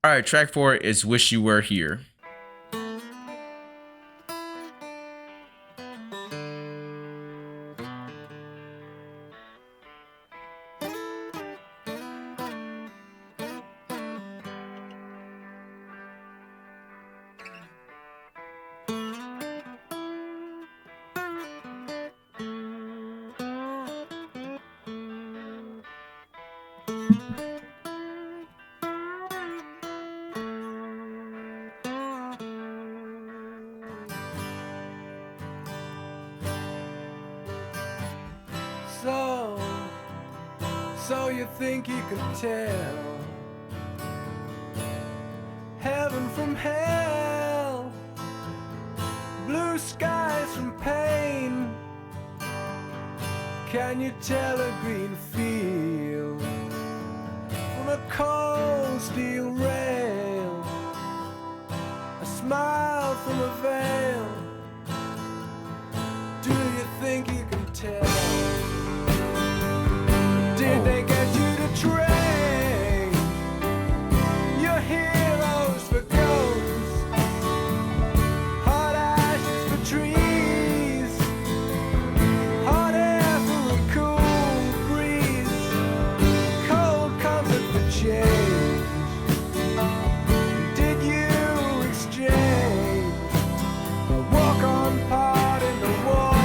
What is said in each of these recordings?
All right, track 4 is Wish You Were Here. So you think you can tell heaven from hell, blue skies from pain? Can you tell a green field from a cold steel rail, a smile from a veil? Do you think you can tell? Did they get you to trade your heroes for ghosts, hot ashes for trees, hot air for a cool breeze, cold comfort for change? Did you exchange a walk-on part in the war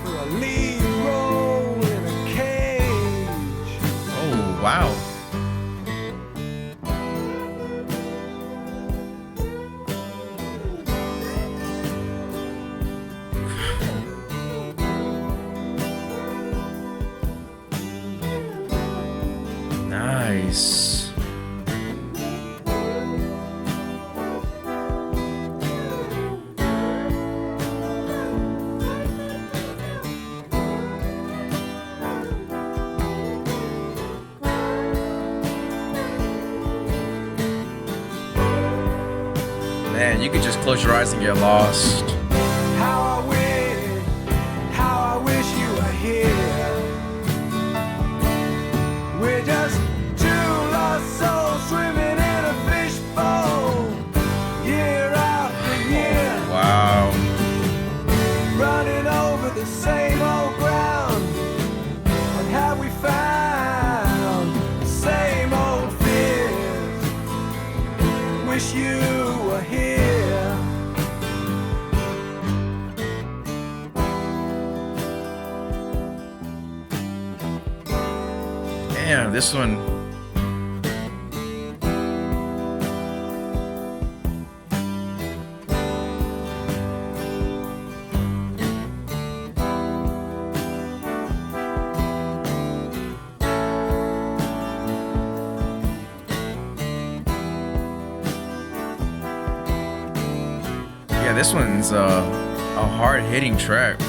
for a lead role in a cage? Oh, wow. Nice. Man, you could just close your eyes and get lost. How I wish you were here. We're just two lost souls swimming in a fishbowl, year after year, Wow. running over the same old ground. What have we found? The same old fears. Wish you were here. Damn, this one. Yeah, this one's a hard-hitting track.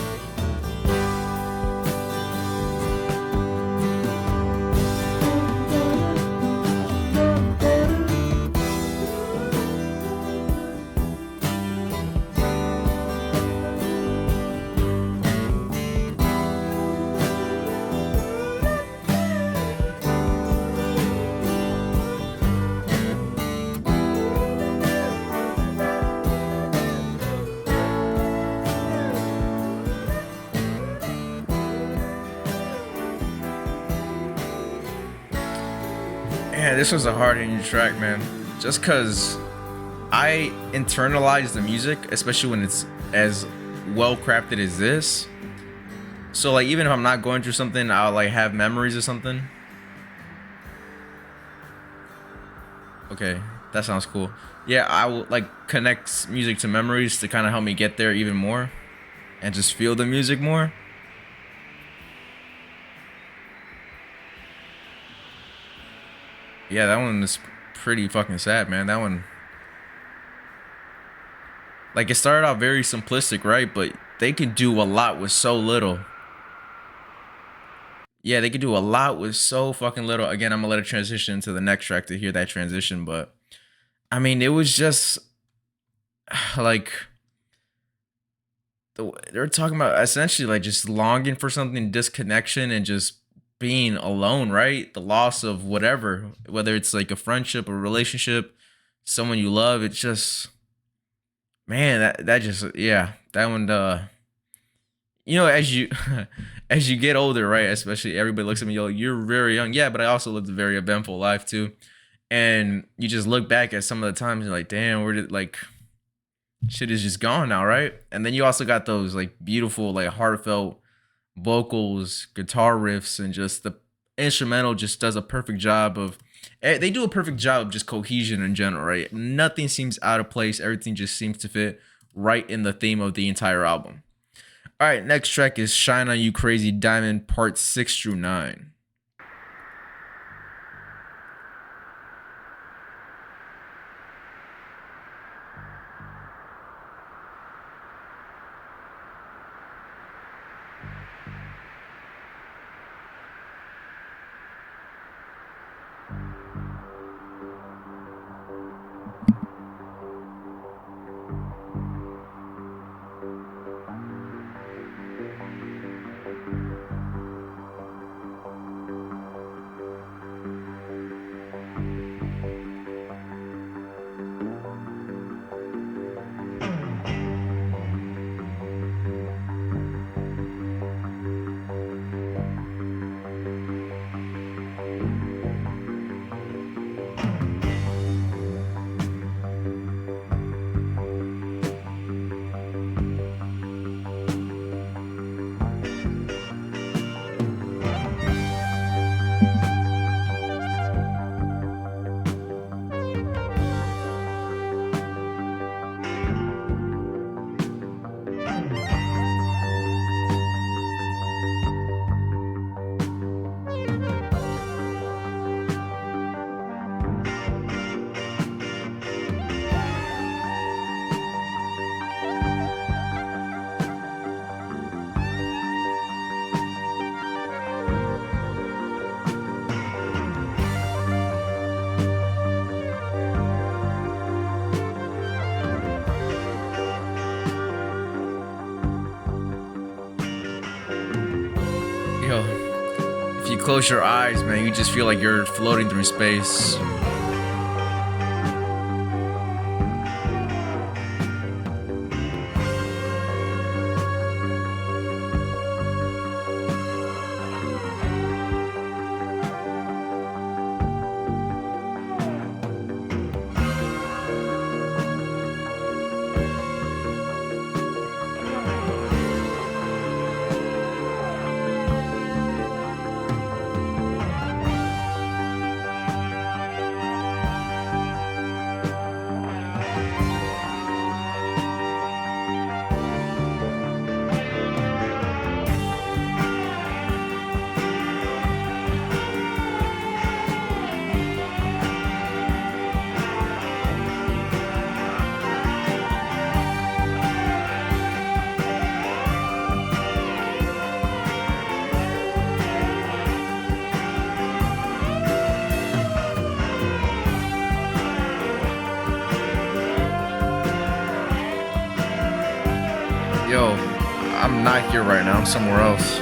Yeah, this was a hard-hitting track, man. Just cause I internalize the music, especially when it's as well crafted as this. So like, even if I'm not going through something, I'll like have memories or something. Okay, that sounds cool. Yeah, I will like connect music to memories to kind of help me get there even more, and just feel the music more. Yeah, that one is pretty fucking sad, man. That one, like, it started out very simplistic, right? But they can do a lot with so little. Yeah, they could do a lot with so fucking little. Again, I'm gonna let it transition to the next track to hear that transition, but I mean, it was just like they're talking about essentially like just longing for something, disconnection, and just being alone, right? The loss of whatever, whether it's like a friendship, a relationship, someone you love. It's just, man, that just, yeah, that one. As you as you get older, right? Especially everybody looks at me, you're very young. Yeah, but I also lived a very eventful life too. And you just look back at some of the times, and you're like, damn, where did like shit is just gone now, right? And then you also got those like beautiful, like heartfelt vocals, guitar riffs, and just the instrumental just does a perfect job of. They do a perfect job of just cohesion in general, right? Nothing seems out of place. Everything just seems to fit right in the theme of the entire album. All right, next track is "Shine on You, Crazy Diamond," parts 6 through 9. Yo, if you close your eyes, man, you just feel like you're floating through space. Yo, I'm not here right now. I'm somewhere else.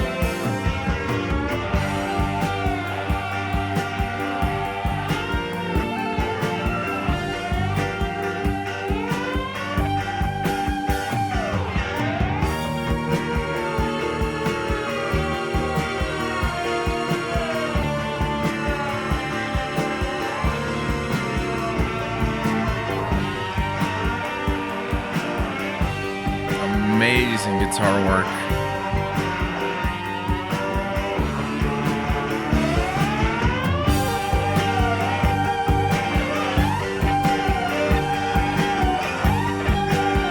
Amazing guitar work.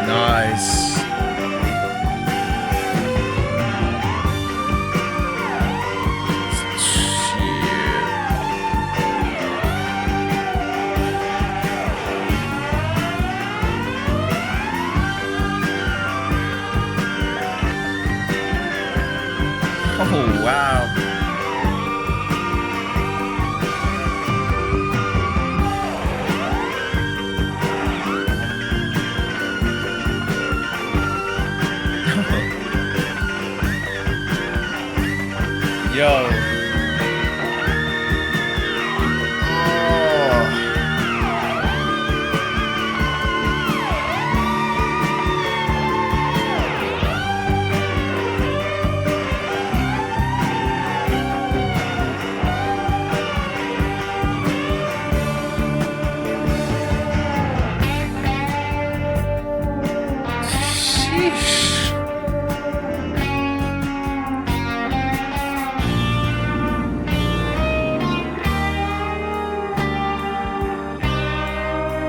Nice. Oh, wow. Yo.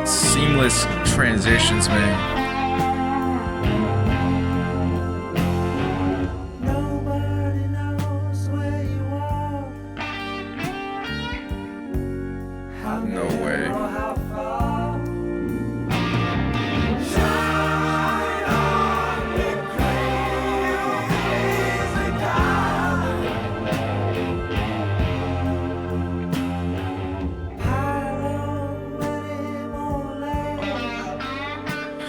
seamless transitions, man. Nobody knows where you are. How No near way. or how far. Shine on, you crazy God. Pile on many more layers,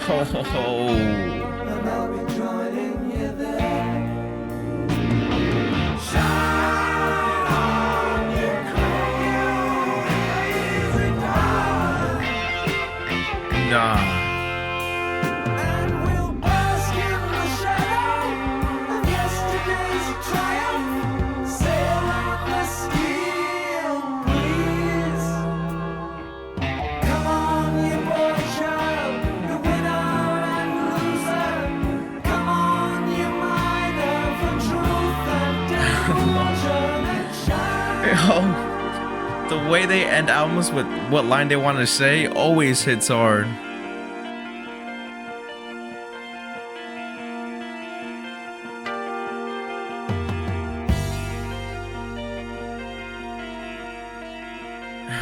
Ho ho ho. and I'll be joining you there. Shine on, you crazy God. Nah. And we'll bask in the shadow of yesterday's triumph, sail on the steel breeze. Come on, you boy child, you winner and loser. Come on, you miner for truth and devotion and shine. Yo, the way they end albums with what line they want to say always hits hard.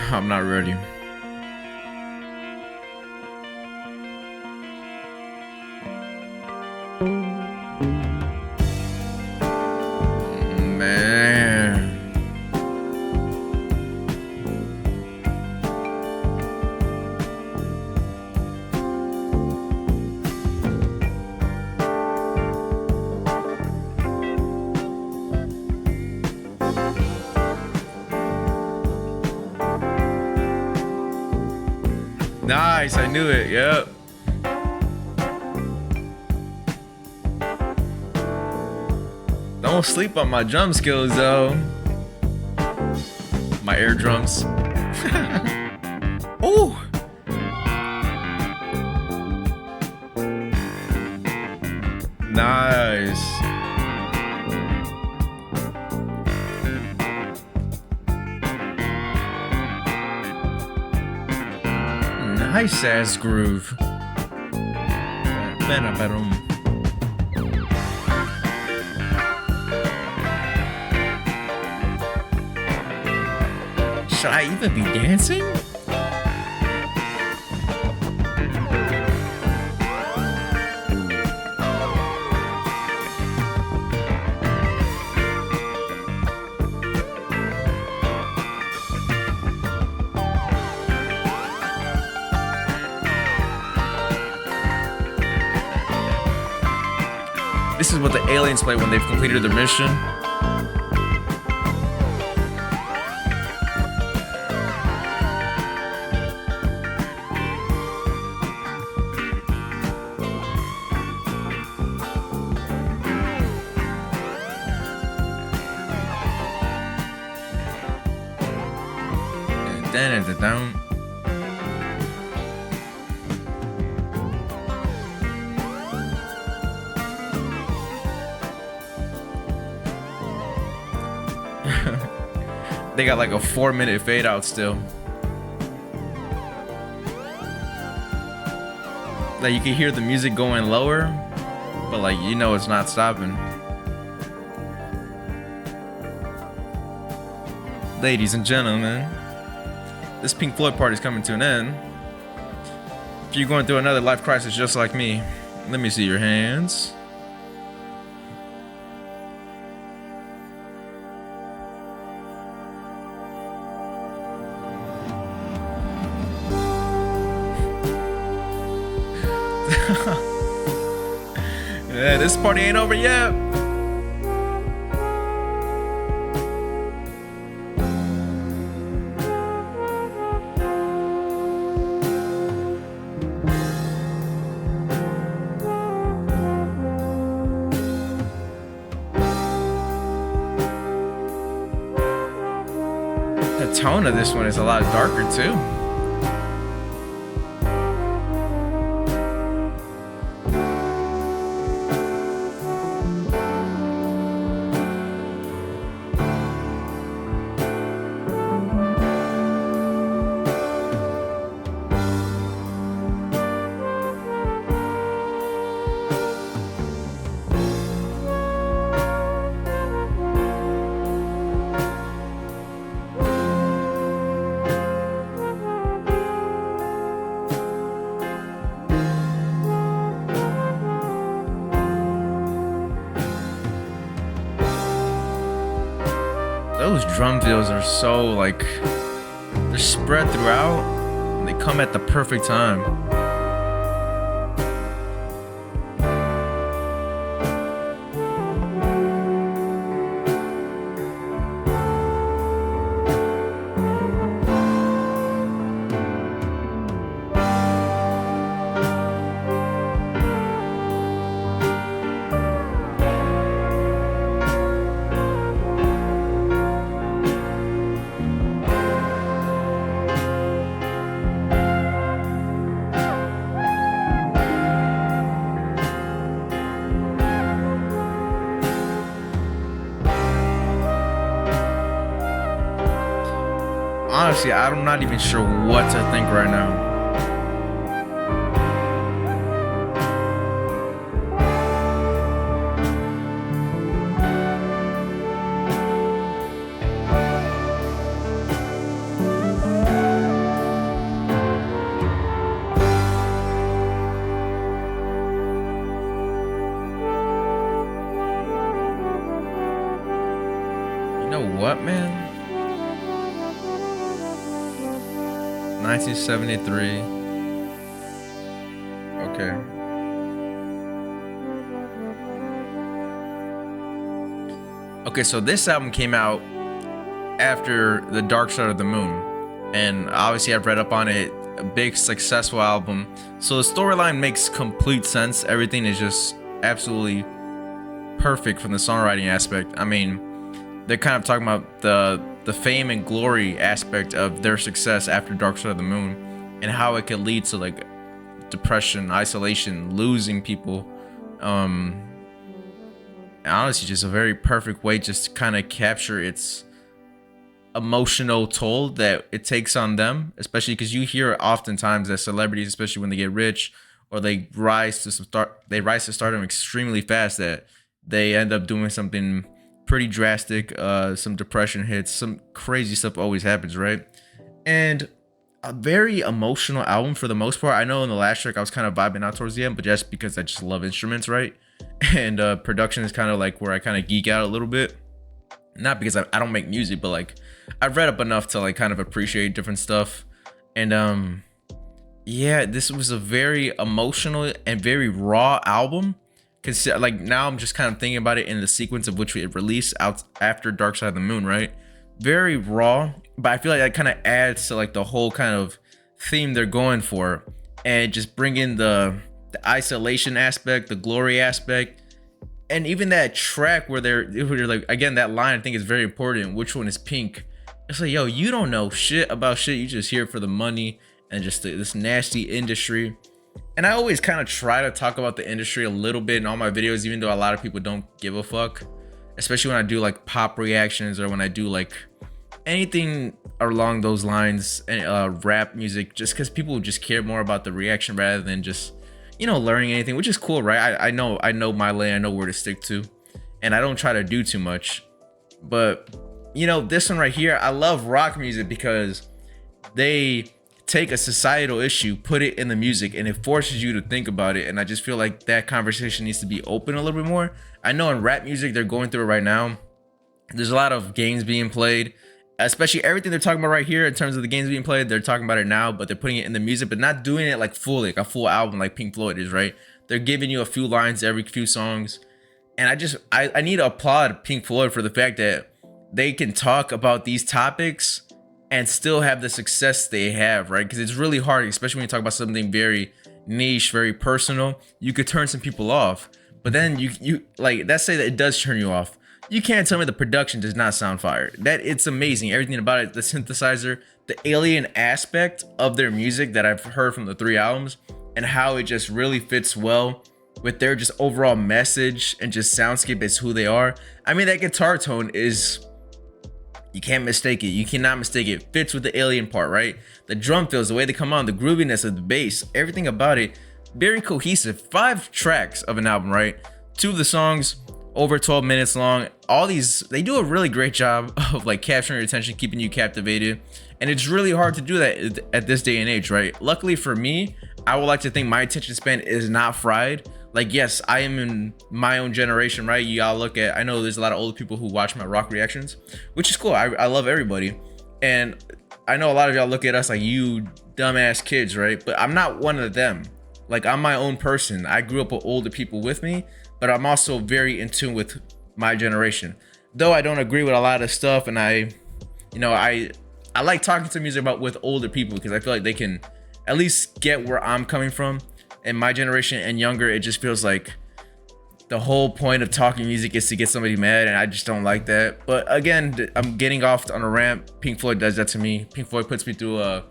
I'm not ready. Man. Nice, I knew it. Yep. Don't sleep on my drum skills though. My air drums. Ooh. Nice. Nice ass groove. Should I even be dancing? This is what the aliens play when they've completed their mission. Down. They got like a 4-minute fade out still. Like you can hear the music going lower, but like you know it's not stopping. Ladies and gentlemen, this Pink Floyd party is coming to an end. If you're going through another life crisis just like me, let me see your hands. Yeah, this party ain't over yet. The tone of this one is a lot darker too. those drum fills are so like they're spread throughout and they come at the perfect time. Honestly, I'm not even sure what to think right now. You know what, man? 1973. Okay. Okay, so this album came out after The Dark Side of the Moon, and obviously I've read up on it. A big successful album, so the storyline makes complete sense. Everything is just absolutely perfect from the songwriting aspect. I mean, they're kind of talking about the fame and glory aspect of their success after Dark Side of the Moon, and how it could lead to like depression, isolation, losing people. Honestly, just a very perfect way just to kind of capture its emotional toll that it takes on them, especially because you hear oftentimes that celebrities, especially when they get rich or they rise to stardom extremely fast, that they end up doing something pretty drastic. Some depression hits, some crazy stuff always happens, right? And a very emotional album for the most part. I know in the last track I was kind of vibing out towards the end, but just because I just love instruments, right? And production is kind of like where I kind of geek out a little bit. Not because I don't make music, but like I've read up enough to like kind of appreciate different stuff. And yeah, this was a very emotional and very raw album. Cause like now I'm just kind of thinking about it in the sequence of which it released out after Dark Side of the Moon, right? Very raw, but I feel like that kind of adds to like the whole kind of theme they're going for, and just bring in the isolation aspect, the glory aspect, and even that track where they're like, again, that line I think is very important. Which one is Pink? It's like, yo, you don't know shit about shit. You just here for the money and just this nasty industry. And I always kind of try to talk about the industry a little bit in all my videos, even though a lot of people don't give a fuck, especially when I do like pop reactions or when I do like anything along those lines, and rap music, just because people just care more about the reaction rather than just, you know, learning anything, which is cool, right? I know my lane, I know where to stick to, and I don't try to do too much. But you know, this one right here, I love rock music because they take a societal issue, put it in the music, and it forces you to think about it. And I just feel like that conversation needs to be open a little bit more. I know in rap music, they're going through it right now. There's a lot of games being played, especially everything they're talking about right here in terms of the games being played. They're talking about it now, but they're putting it in the music, but not doing it like fully, like a full album like Pink Floyd is, right? They're giving you a few lines every few songs. And I need to applaud Pink Floyd for the fact that they can talk about these topics and still have the success they have, right? Because it's really hard, especially when you talk about something very niche, very personal. You could turn some people off, but then you like, let's say that it does turn you off. You can't tell me the production does not sound fire. That it's amazing, everything about it, the synthesizer, the alien aspect of their music that I've heard from the 3 albums, and how it just really fits well with their just overall message and just soundscape as who they are. I mean, that guitar tone is, you can't mistake it. You cannot mistake it. It fits with the alien part, right? The drum fills, the way they come on, the grooviness of the bass, everything about it, very cohesive. 5 tracks of an album, right? 2 of the songs over 12 minutes long. All these, they do a really great job of like capturing your attention, keeping you captivated. And it's really hard to do that at this day and age, right? Luckily for me, I would like to think my attention span is not fried Like, yes, I am in my own generation, right? You all look at, I know there's a lot of older people who watch my rock reactions, which is cool. I love everybody. And I know a lot of y'all look at us like, you dumbass kids, right? But I'm not one of them. Like, I'm my own person. I grew up with older people with me, but I'm also very in tune with my generation. Though I don't agree with a lot of stuff, and I like talking to music about with older people because I feel like they can at least get where I'm coming from. In my generation and younger, it just feels like the whole point of talking music is to get somebody mad, and I just don't like that. But again, I'm getting off on a rant. Pink Floyd does that to me. Pink Floyd puts me through a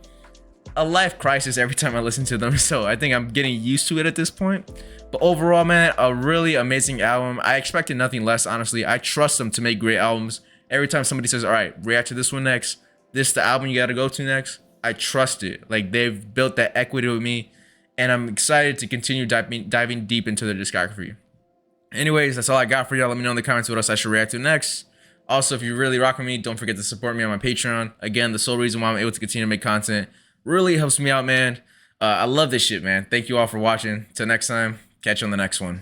life crisis every time I listen to them, so I think I'm getting used to it at this point. But overall, man, a really amazing album. I expected nothing less, honestly. I trust them to make great albums. Every time somebody says, all right, react to this one next, this the album you gotta go to next, I trust it. Like, they've built that equity with me, and I'm excited to continue diving deep into their discography. Anyways, that's all I got for y'all. Let me know in the comments what else I should react to next. Also, if you really rock with me, don't forget to support me on my Patreon. Again, the sole reason why I'm able to continue to make content. Really helps me out, man. I love this shit, man. Thank you all for watching. Till next time, catch you on the next one.